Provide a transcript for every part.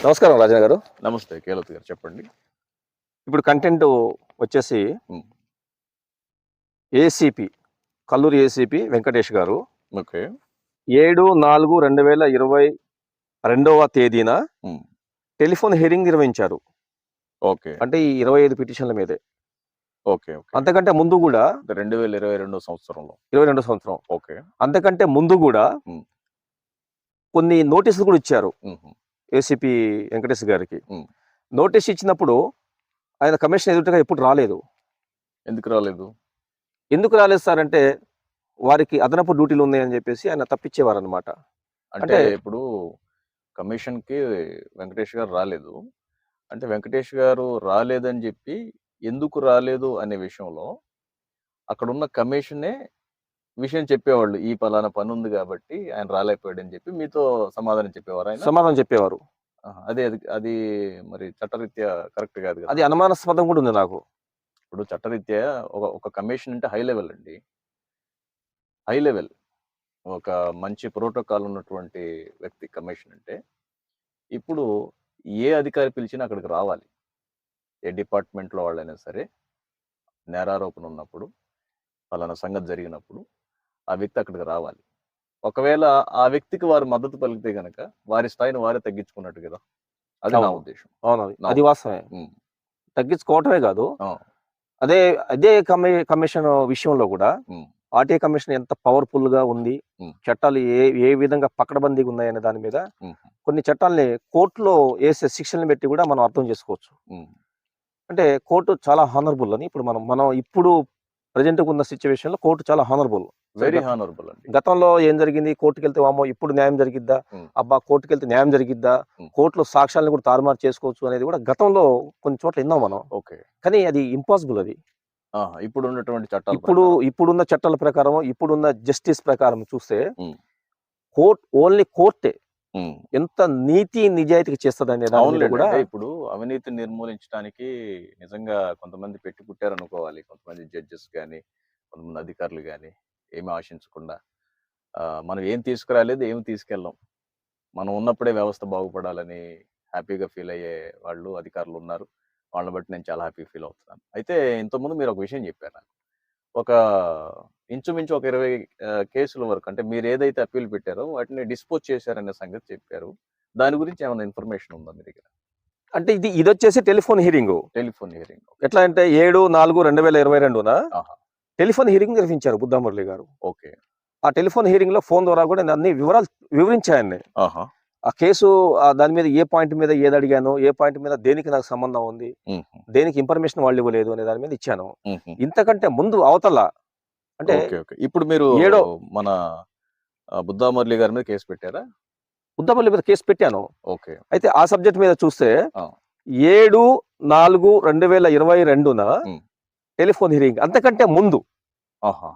నమస్కారం రాజన్న గారు. నమస్తే కేలత్ గారు, చెప్పండి. ఇప్పుడు కంటెంట్ వచ్చేసి హ్మ్. ఏసీపీ కల్లూరి ఏసీపీ వెంకటేష్ గారు ఓకే. 7/4/2022 తేదీన హ్మ్. టెలిఫోన్ హియరింగ్ నిర్వహించారు. ఓకే. అంటే ఈ 25 పిటిషన్ల మీదే. ఓకే. ఓకే. అంతకంటే ముందు కూడా 2022 సంవత్సరంలో. 22 సంవత్సరం. ఓకే. అంతకంటే ముందు కూడా హ్మ్. కొన్ని నోటీసులు కూడా ఇచ్చారు హుహు. ఏసీపీ వెంకటేష్ గారికి. హ్మ్. నోటీస్ ఇచ్చినప్పుడు ఆయన కమిషన్ ఎదురుగా ఎప్పుడు రాలేదు. ఎందుకు రాలేదు? ఎందుకు రాలేదు సార్ అంటే వారికి అదనపు డ్యూటీలు ఉన్నాయని చెప్పేసి ఆయన తప్పించేవారనమాట. అంటే ఇప్పుడు కమిషన్‌కి వెంకటేష్ గారు రాలేదు. అంటే వెంకటేష్ గారు రాలేదని జెప్పి, ఎందుకు రాలేదు అనే విషయంలో అక్కడున్న కమిషనే విషయం చెప్పేవాళ్ళు. ఈ పలానా పనుంది గాబట్టి ఆయన రాలేకపోయాడని జెప్పి మీతో సమాధానం చెప్పేవారా ఆయన? సమాధానం చెప్పేవారు. ఆహా! అది మరి చట్టరీత్యా కరెక్ట్ గాదు గదా! అది అనుమానాస్పదం కూడా ఉంది నాకు. ఇప్పుడు చట్టరీత్యా ఒక కమిషన్ అంటే హై లెవెల్ అండి. High level. ఒక మంచి ప్రోటోకాల్ ఉన్నటువంటి వ్యక్తి కమిషన్ అంటే. ఇప్పుడు ఏ అధికారి పిలిచినా అక్కడికి రావాలి. ఏ డిపార్ట్‌మెంట్‌లో వాళ్ళైనా సరే, నేరారోపణ ఉన్నప్పుడు, పలానా సంగతి జరిగినప్పుడు, ఆ వ్యక్తి అక్కడికి రావాలి. ఒకవేళ ఆ వ్యక్తికి వారు మద్దతు పలికితే గనక, వారి స్థాయిని వారే తగ్గించుకున్నట్టు గదా! అది నా అవును. ఉద్దేశ్యం. అవునది. నా అది ఉద్దేశం. వాస్తవమే. హ్మ్. తగ్గించుకోవటమే గాదు. ఆ! అదే అదే కమిషన్ విషయంలో గూడా హ్మ్. ఆర్‌టీఐ కమిషన్ ఎంత పవర్‌ఫుల్‌గా ఉంది. హ్మ్. చట్టాలు ఏ ఏ విధంగా పకడ్బందీగా ఉన్నాయనే దాని మీద హుహు. కొన్ని చట్టాల్ని కోర్ట్‌లో ఏసే శిక్షలను బట్టి గూడా మనం అర్థం చేసుకోవచ్చు. హ్మ్. అంటే కోర్ట్ చాలా హానరబుల్ అని ఇప్పుడు మనం ఇప్పుడు ప్రెజెంట్‌గా ఉన్న సిట్యుయేషన్‌లో కోర్ట్ చాలా హానరబుల్. వెరీ హానరబుల్ అండి. గతంలో ఏం జరిగింది? కోర్ట్‌కెళ్తే వామ్మో! ఇప్పుడు న్యాయం జరిగిద్దా? హ్మ్. అబ్బా! కోర్ట్‌కెళ్తే న్యాయం జరిగిద్దా? హ్మ్. కోర్ట్‌లో సాక్ష్యాలను కూడా తారుమారు చేసుకోవచ్చు అనేది కూడా గతంలో కొన్ని చోట్ల ఇన్నాం మనం. ఓకే. కానీ అది ఇంపాసిబుల్ అది. ఆహా! ఇప్పుడున్నటువంటి చట్టాల ప్రకారం. ఇప్పుడున్న చట్టాల ప్రకారం, ఇప్పుడున్న జస్టిస్ ప్రకారం చూస్తే హ్మ్. ఓన్లీ కోర్టే హ్మ్. ఎంత నీతి నిజాయితీగా చేస్తదనే దాని మీద అవునులెండి. కూడా అంటే ఇప్పుడు అవినీతిని నిర్మూలించడానికి నిజంగా కొంతమంది పెట్టి పుట్టారనుకోవాలి. కొంతమంది జడ్జెస్ గాని, కొంతమంది అధికారులు గాని, ఏమి ఆశించకుండా మనం ఏం తీసుకురాలేదు, ఏమి తీసుకెళ్ళం. మనం ఉన్నప్పుడే వ్యవస్థ బాగుపడాలని హ్యాపీగా ఫీల్ అయ్యే వాళ్ళు అధికారులున్నారు. వాళ్ళని బట్టి నేను చాలా హ్యాపీ ఫీల్ అవుతున్నాను. అయితే ఇంతకుముందు మీరు ఒక విషయం చెప్పారు నాకు. ఒక ఇంచుమించు ఒక 20 కేసుల వరకు అంటే మీరేదైతే అప్పీల్ పెట్టారో వాటిని డిస్పోజ్ చేశారనే సంగతి చెప్పారు. దాని గురించి ఏమైనా ఇన్ఫర్మేషన్ ఉందా మీ దగ్గర? అంటే ఇదొచ్చేసి టెలిఫోన్ హియరింగు. Telephone hearing. ఎట్లా అంటే 7/4/2022న ఆహా! టెలిఫోన్ హియరింగ్ నిర్వహించారు బుద్దా మురళి గారు. ఓకే. ఆ టెలిఫోన్ హియరింగ్‌లో ఫోన్ ద్వారా కూడా నేను అన్ని వివరాలు వివరించాయన్ని. ఆహా! ఆ కేసు దాని మీద ఏ పాయింట్ మీద ఏదడిగాను, ఏ పాయింట్ మీద దేనికి నాకు సంబంధం ఉంది, హుహు. దేనికి ఇన్ఫర్మేషన్ వాళ్ళు ఇవ్వలేదు అనే దాని మీద ఇచ్చాను. హుహు. ఇంతకంటే ముందు అవతల అంటే ఓకే. ఓకే. ఇప్పుడు మీరు ఏడో మన బుద్దా మురళి గారి మీద కేస్ పెట్టారా? బుద్దపల్లి మీద కేసు పెట్టాను. ఓకే. అయితే ఆ సబ్జెక్ట్ మీద చూస్తే ఆ! 7/4/2022న హ్మ్. టెలిఫోన్ హియరింగ్ ఆహా!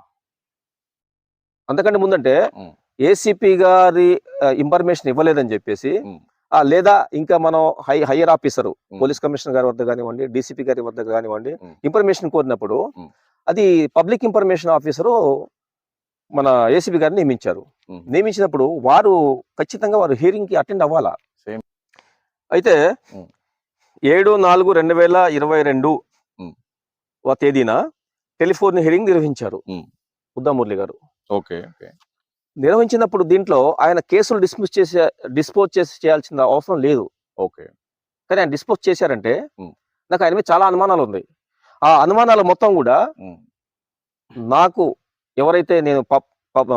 అంతకంటే ముందంటే హ్మ్. ఏసీపీ గారి ఇన్ఫర్మేషన్ ఇవ్వలేదని చెప్పేసి హ్మ్. లేదా ఇంకా మనం హైయర్ ఆఫీసరు హ్మ్. పోలీస్ కమిషనర్ గారి వద్ద కానివ్వండి, డీసీపీ గారి వద్ద కానివ్వండి హ్మ్. ఇన్ఫర్మేషన్ కోరినప్పుడు హ్మ్. అది పబ్లిక్ ఇన్ఫర్మేషన్ ఆఫీసరు మన ఏసీపీ గారిని నియమించారు. హ్మ్. నియమించినప్పుడు వారు ఖచ్చితంగా హియరింగ్‌కి అటెండ్ అవ్వాలా. సేమ్. అయితే హ్మ్. 7/4/2022 హ్మ్. తేదీన టెలిఫోన్ హియరింగ్ నిర్వహించారు హ్మ్. బుద్దా మురళి గారు. ఓకే. ఓకే. నిర్వహించినప్పుడు దీంట్లో ఆయన కేసులు డిస్పోజ్ చేయాల్సిన అవసరం లేదు. ఓకే. కానీ ఆయన డిస్పోజ్ చేశారంటే హ్మ్. నాకు ఆయన మీద చాలా అనుమానాలున్నాయి. ఆ అనుమానాలు మొత్తం గూడా హ్మ్. నాకు ఎవరైతే నేను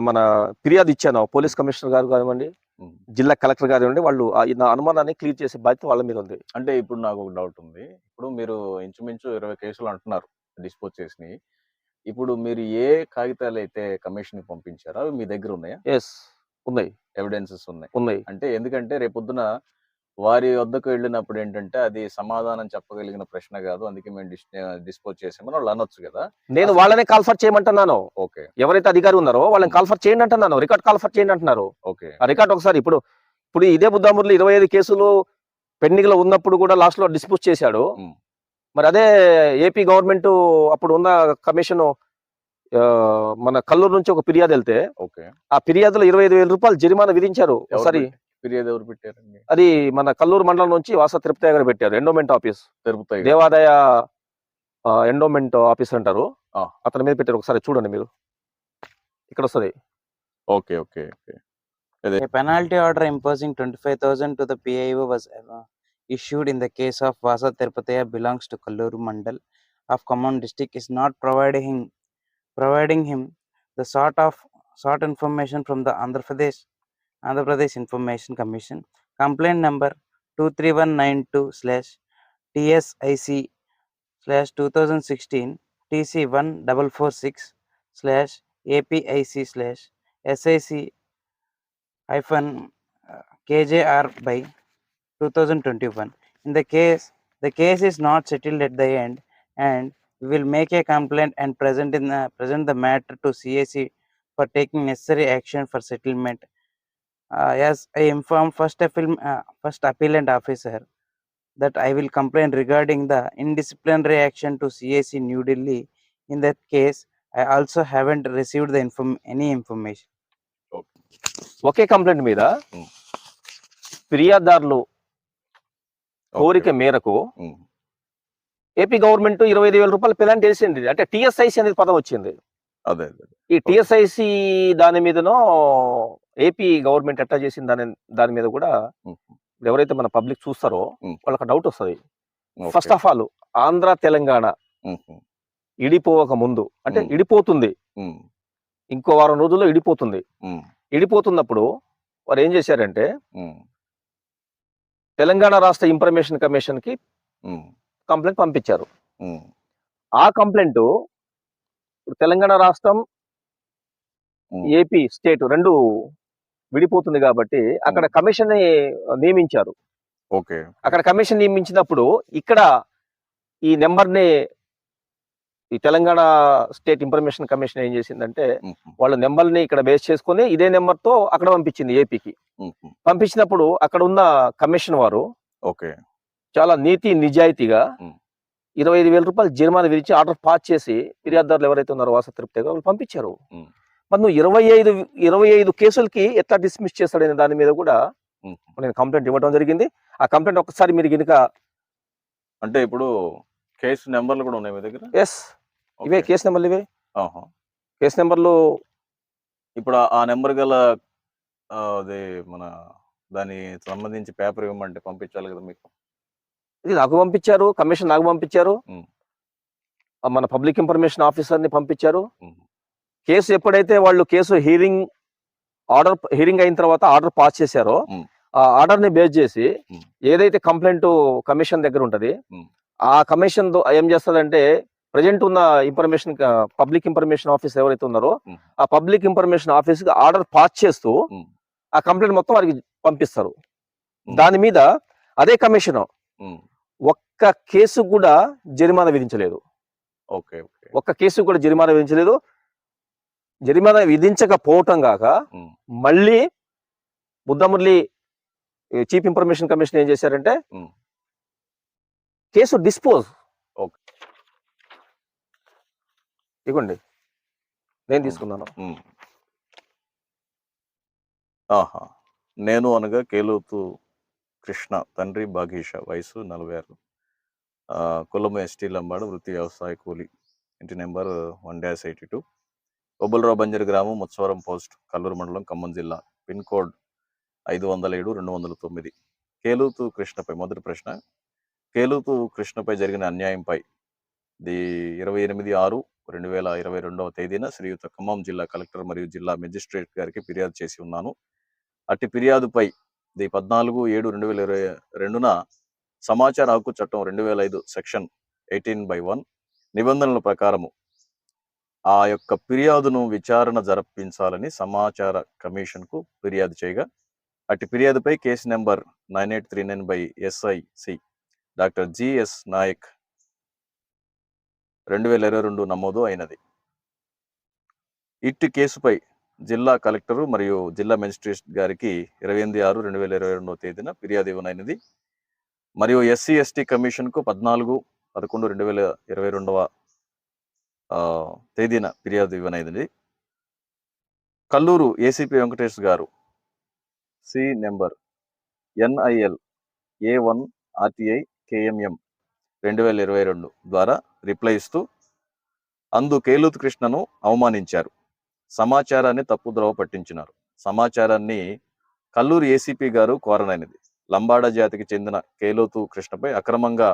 మన ఫిర్యాదు ఇచ్చానో హ్మ్. పోలీస్ కమిషనర్ గారు కానివ్వండి, హ్మ్. జిల్లా కలెక్టర్ కానివ్వండి, వాళ్ళు నా అనుమానాన్ని క్లియర్ చేసే బాధ్యత వాళ్ళ మీద ఉంది. అంటే ఇప్పుడు నాకొక డౌట్ ఉంది. ఇప్పుడు మీరు ఇంచుమించు 20 కేసులు అంటున్నారు డిస్పోజ్ చేసినయి. ఇప్పుడు మీరు ఏ కాగితాలైతే కమిషన్‌కి పంపించారో అవి మీ దగ్గర ఉన్నాయా? యెస్. ఉన్నాయి. ఎవిడెన్సెస్ ఉన్నాయి. ఉన్నాయి. అంటే ఎందుకంటే రేపొద్దున వారి వద్దకు వెళ్ళినప్పుడేంటంటే, అది సమాధానం చెప్పగలిగిన ప్రశ్న గాదు. అందుకే మేము డిస్పోజ్ చేసామని వాళ్ళు అనొచ్చు గదా! నేను అసలు వాళ్ళనే కాల్ఫర్ చేయమంటున్నాను. ఓకే. ఎవరైతే అధికారి ఉన్నారో వాళ్ళని హ్మ్. కాల్ఫర్ చేయండి అంటున్నాను. రికార్డ్ కాల్ఫర్ చేయండి అంటున్నారు. ఓకే. ఆ రికార్డ్ ఒకసారి ఇప్పుడు ఇదే బుద్దామురళి 25 కేసులు పెండింగ్‌లో ఉన్నప్పుడు కూడా లాస్ట్‌లో డిస్పోజ్ చేశాడు. హ్మ్. మరి అదే ఏపీ గవర్నమెంట్ అప్పుడు ఉన్న కమిషను మన కల్లూరు నుంచి ఒక ఫిర్యాదెళ్తే ఓకే. ఆ ఫిర్యాదులో రూ. 25,000 జరిమానా విధించారు. ఎవరు ఒకసారి ఫిర్యాదు ఎవరు పెట్టారండి? అది మన కల్లూరు మండలం నుంచి వాస తిరుపతి గారు పెట్టారు. Endowment office. తిరుపతి గారు. దేవాదాయ ఎండోమెంట్ ఆఫీసర్ అంటారు. ఆ. అతని మీద పెట్టారు. ఒకసారి చూడండి మీరు. ఇక్కడ వస్తది. Okay. Okay. Okay. A penalty order imposing 25,000 to the PIO was issued in the case of Vasa Tirupataya belongs to Kalluru Mandal of Khammam district is not providing him the sought information from the Andhra Pradesh Information Commission. Complaint number 23192/TSIC/2016 TC144/APIC/SIC-KJR by 2021. In the case is not settled at the end, and we will make a complaint and present the matter to CAC for taking necessary action for settlement. As I informed first appellant officer that I will complain regarding the indisciplinary action to CAC New Delhi. In that case, I also haven't received any information. Okay complaint మీద ఉమ్. ఫిర్యాదుదారులు కోరిక మేరకు AP government 25,000 రూపాయలు penalty వేసింది. అంటే TSIC అనేది పదం వచ్చింది. అదే. ఈ టిఎస్ఐసి దాని మీదనో ఏపీ గవర్నమెంట్ ఎట్లా చేసింది దాని మీద కూడా ఎవరైతే మన పబ్లిక్ చూస్తారో వాళ్ళకి డౌట్ వస్తుంది. First of all Andhra Telangana ఇడిపోవక ముందు, అంటే ఇడిపోతుంది, ఇంకో వారం రోజుల్లో ఇడిపోతుంది. ఇడిపోతున్నప్పుడు వారు ఏం చేశారంటే తెలంగాణ రాష్ట్ర ఇన్ఫర్మేషన్ కమిషన్ కి కంప్లైంట్ పంపించారు. ఆ కంప్లైంట్ తెలంగాణ రాష్ట్రం ఏపీ స్టేట్ రెండు విడిపోతుంది కాబట్టి అక్కడ కమిషన్ నియమించారు. ఓకే. అక్కడ కమిషన్ నియమించినప్పుడు ఇక్కడ ఈ నెంబర్ ని ఈ తెలంగాణ స్టేట్ ఇన్ఫర్మేషన్ కమిషన్ ఏం చేసిందంటే వాళ్ళ నెంబర్ ని ఇక్కడ బేస్ చేసుకుని ఇదే నెంబర్ తో అక్కడ పంపించింది ఏపీకి. పంపించినప్పుడు అక్కడ ఉన్న కమిషన్ వారు ఓకే చాలా నీతి నిజాయితీగా 25,000 రూపాయలు జరిమానా విధించి ఆర్డర్ పాస్ చేసి ఫిర్యాదుదారులు ఎవరైతే ఉన్నారో వాస తిరుపతి గారు వాళ్ళు పంపించారు. మరి నువ్వు 25 కేసులకి ఎట్లా డిస్మిస్ చేస్తాడనే దాని మీద కూడా నేను కంప్లైంట్ ఇవ్వడం జరిగింది. ఆ కంప్లైంట్ ఒకసారి మీరు గినక అంటే ఇప్పుడు కేసు నెంబర్లు కూడా ఉన్నాయి మీ దగ్గర? ఎస్, ఇవే కేసు నెంబర్లు, ఇవే కేసు నెంబర్లు. ఇప్పుడు ఆ నెంబర్ గల అదే మన దాని సంబంధించి పేపర్ ఇవ్వమంటే పంపించాలి కదా మీకు? ఇది నాకు పంపించారు, కమిషన్ నాకు పంపించారు, మన పబ్లిక్ ఇన్ఫర్మేషన్ ఆఫీసర్ ని పంపించారు. కేసు ఎప్పుడైతే వాళ్ళు కేసు హీరింగ్ అయిన తర్వాత ఆర్డర్ పాస్ చేశారో ఆ ఆర్డర్ ని బేస్ చేసి ఏదైతే కంప్లైంట్ కమిషన్ దగ్గర ఉంటది ఆ కమిషన్ ఏం చేస్తుందంటే ప్రజెంట్ ఉన్న పబ్లిక్ ఇన్ఫర్మేషన్ ఆఫీస్ ఎవరైతే ఉన్నారో ఆ పబ్లిక్ ఇన్ఫర్మేషన్ ఆఫీస్ కి ఆర్డర్ పాస్ చేస్తూ ఆ కంప్లైంట్ మొత్తం వారికి పంపిస్తారు. దాని మీద అదే కమిషన్ ఒక్క కేసు కూడా జరిమానా విధించలేదు. ఒక్క కేసు కూడా జరిమానా విధించలేదు. జరిమానా విధించకపోవటం కాక మళ్ళీ బుద్ధమురళి చీఫ్ ఇన్ఫర్మేషన్ కమిషన్ ఏం చేశారంటే కేసు డిస్పోజ్. ఇవ్వండి, నేను తీసుకున్నాను. నేను అనగా కేలోతు కృష్ణ, తండ్రి భాగీష, వయసు 46, కులము ఎస్టీ లంబాడు, వృత్తి వ్యవసాయ కూలి, ఇంటి నెంబర్ 1-82, కొబ్బలరావు బంజరు గ్రామం, ముత్సవరం పోస్ట్, కల్లూరు మండలం, ఖమ్మం జిల్లా, పిన్ కోడ్ 507-209. కేలోతు కృష్ణపై మొదటి ప్రశ్న. కేలోతు కృష్ణపై జరిగిన అన్యాయంపై 28/6/2022 తేదీన శ్రీయుత ఖమ్మం జిల్లా కలెక్టర్ మరియు జిల్లా మెజిస్ట్రేట్ గారికి ఫిర్యాదు చేసి ఉన్నాను. అట్టి ఫిర్యాదుపై 14/7/2022 సమాచార హక్కు చట్టం 2005 సెక్షన్ 18/1 నిబంధనల ప్రకారము ఆ యొక్క ఫిర్యాదును విచారణ జరిపించాలని సమాచార కమిషన్ కు ఫిర్యాదు చేయగా అట్టి ఫిర్యాదుపై case number 9839/SIC doctor GS Nayak 2022 నమోదు అయినది. ఇట్టి కేసుపై జిల్లా కలెక్టరు మరియు జిల్లా మెజిస్ట్రేట్ గారికి 28/6/2022 తేదీన ఫిర్యాదు ఇవ్వనైనది. మరియు SC/ST కమిషన్ కు 14/11/2022 తేదీన ఫిర్యాదు ఇవ్వనైనది. కల్లూరు ACP వెంకటేష్ గారు C number NIL A1 RTI KMM 2022 ద్వారా రిప్లై ఇస్తూ అందు కేలుతు కృష్ణను అవమానించారు, సమాచారాన్ని తప్పుద్రోవ పట్టించినారు. సమాచారాన్ని కల్లూరు ఏసీపీ గారు కోరనైనది. లంబాడ జాతికి చెందిన కేలోతు కృష్ణపై అక్రమంగా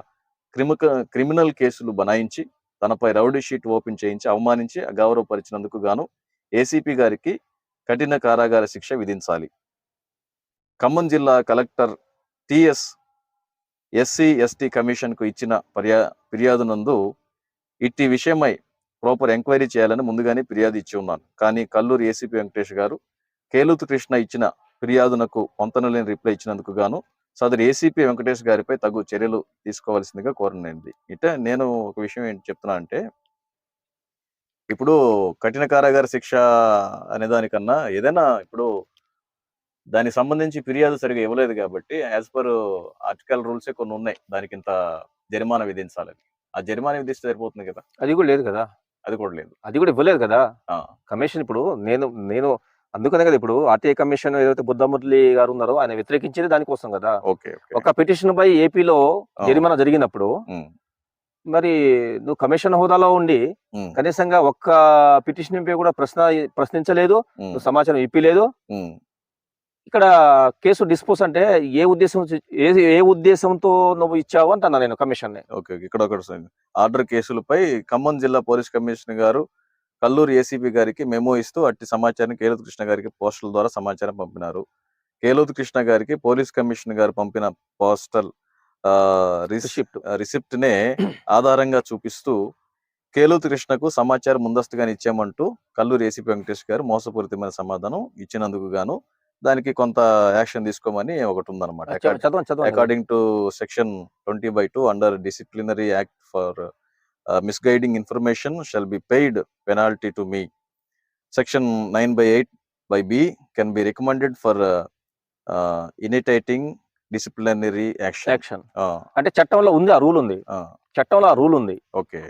క్రిమినల్ కేసులు బనాయించి తనపై రౌడీ షీట్ ఓపెన్ చేయించి అవమానించి అగౌరవపరిచినందుకు గాను ఏసీపీ గారికి కఠిన కారాగార శిక్ష విధించాలి. ఖమ్మం జిల్లా కలెక్టర్ టిఎస్ SC/ST కమిషన్కు ఇచ్చిన ఫిర్యాదు నందు ఇట్టి విషయమై ప్రాపర్ ఎంక్వైరీ చేయాలని ముందుగానే ఫిర్యాదు ఇచ్చి ఉన్నాను. కానీ కల్లూరు ఏసీపీ వెంకటేష్ గారు కేలుతు కృష్ణ ఇచ్చిన ఫిర్యాదునకు పొంతనలేని రిప్లై ఇచ్చినందుకు గాను సదరు ఏసీపీ వెంకటేష్ గారిపై తగు చర్యలు తీసుకోవాల్సిందిగా కోరనైంది. ఇట నేను ఒక విషయం ఏంటి చెప్తున్నా అంటే, ఇప్పుడు కఠిన కారాగార శిక్ష అనే దానికన్నా ఏదైనా ఇప్పుడు దానికి సంబంధించి ఫిర్యాదు సరిగా ఇవ్వలేదు కాబట్టి యాజ్ పర్ ఆర్టికల్ రూల్సే కొన్ని ఉన్నాయి, దానికి ఇంత జరిమానా విధించాలని. ఆ జరిమానా విధిస్తే సరిపోతుంది కదా, అది కూడా లేదు కదా, అది కూడా లేదు. అది కూడా ఇవ్వలేదు కదా ఆ, కమిషన్. ఇప్పుడు నేను అందుకనే కదా ఇప్పుడు ఆర్టీఐ కమిషన్ ఏదైతే బుద్ధమురళి గారు ఉన్నారో ఆయన వ్యతిరేకించేది దానికోసం కదా. Okay okay. ఒక పిటిషన్ పై ఏపీలో ఆ. జరిమానా జరిగినప్పుడు ఉమ్, మరి నువ్వు కమిషన్ హోదాలో ఉండి ఉమ్, కనీసంగా ఒక్క పిటిషన్ పై కూడా ప్రశ్నించలేదు, ఉమ్, నువ్వు సమాచారం ఇప్పిలేదు. ఉమ్. ఇక్కడ కేసు డిస్పోజ్ అంటే ఏ ఉద్దేశంతో నువ్వు ఇచ్చావు అంటున్నా నేను కమిషన్. Okay okay. ఇక్కడ ఒకటి ఆర్డర్ కేసులపై ఖమ్మం జిల్లా పోలీస్ కమిషనర్ గారు కల్లూరు ఏసీపీ గారికి మెమో ఇస్తూ అట్టి సమాచారం కేలోతు కృష్ణ గారికి పోస్టల్ ద్వారా సమాచారం పంపినారు. కేలోతు కృష్ణ గారికి పోలీస్ కమిషనర్ గారు పంపిన పోస్టల్ రిసిప్ట్ నే ఆధారంగా చూపిస్తూ కేలోతు కృష్ణకు సమాచారం ముందస్తుగానే ఇచ్చామంటూ కల్లూరు ఏసీపీ వెంకటేష్ గారు మోసపూరితమైన సమాధానం ఇచ్చినందుకు గాను దానికి కొంత యాక్షన్ తీసుకోమని ఒకటి ఉందన్నమాట. చదవండి. According to section 20/2 under disciplinary act for misguiding information shall be paid penalty to me. Section 9/8 B can be recommended for initiating disciplinary action. Action అంటే చట్టంలో ఉంది, ఆ రూల్ ఉంది, చట్టంలో ఆ రూల్ ఉంది. ఓకే.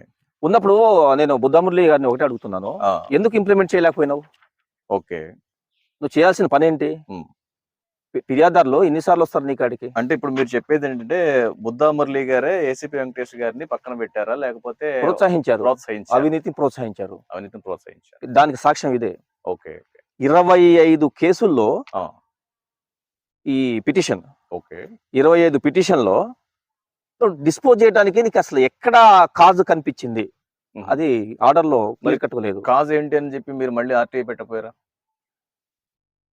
ఉన్నప్పుడు నేను బుద్ధమురళి గారిని ఒకటి అడుగుతున్నాను, ఎందుకు ఇంప్లిమెంట్ చేయలేకపోయినావు? ఓకే. నువ్వు చేయాల్సిన పని ఏంటి? ఫిర్యాదుదారులు ఎన్నిసార్లు వస్తారు నీ కాడికి? అంటే ఇప్పుడు మీరు చెప్పేది ఏంటంటే బుద్ధా మురళి గారే ఏసీపీ వెంకటేష్ గారిని పక్కన పెట్టారా, లేకపోతే ప్రోత్సహించారు, ప్రోత్సహించారు, అవినీతిని ప్రోత్సహించారు. అవినీతిని ప్రోత్సహించారు. దానికి సాక్ష్యం ఇదే. ఓకే. 25 కేసుల్లో ఆ, ఈ పిటిషన్, ఓకే. 25 పిటిషన్ లో డిస్పోజ్ చేయడానికి నీకు అసలు ఎక్కడ కాజు కనిపించింది? మ్మ్. అది ఆర్డర్ లో మరి కట్టుకోలేదు. కాజ్ ఏంటి అని చెప్పి మీరు మళ్ళీ ఆర్టీఐ పెట్టపోయారా?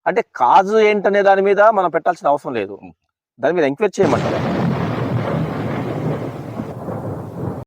అంటే కాజు ఏంటనే దాని మీద మనం పెట్టాల్సిన అవసరం లేదు, మ్మ్. దాని మీద ఎంక్వైరీ చేయమంటారు.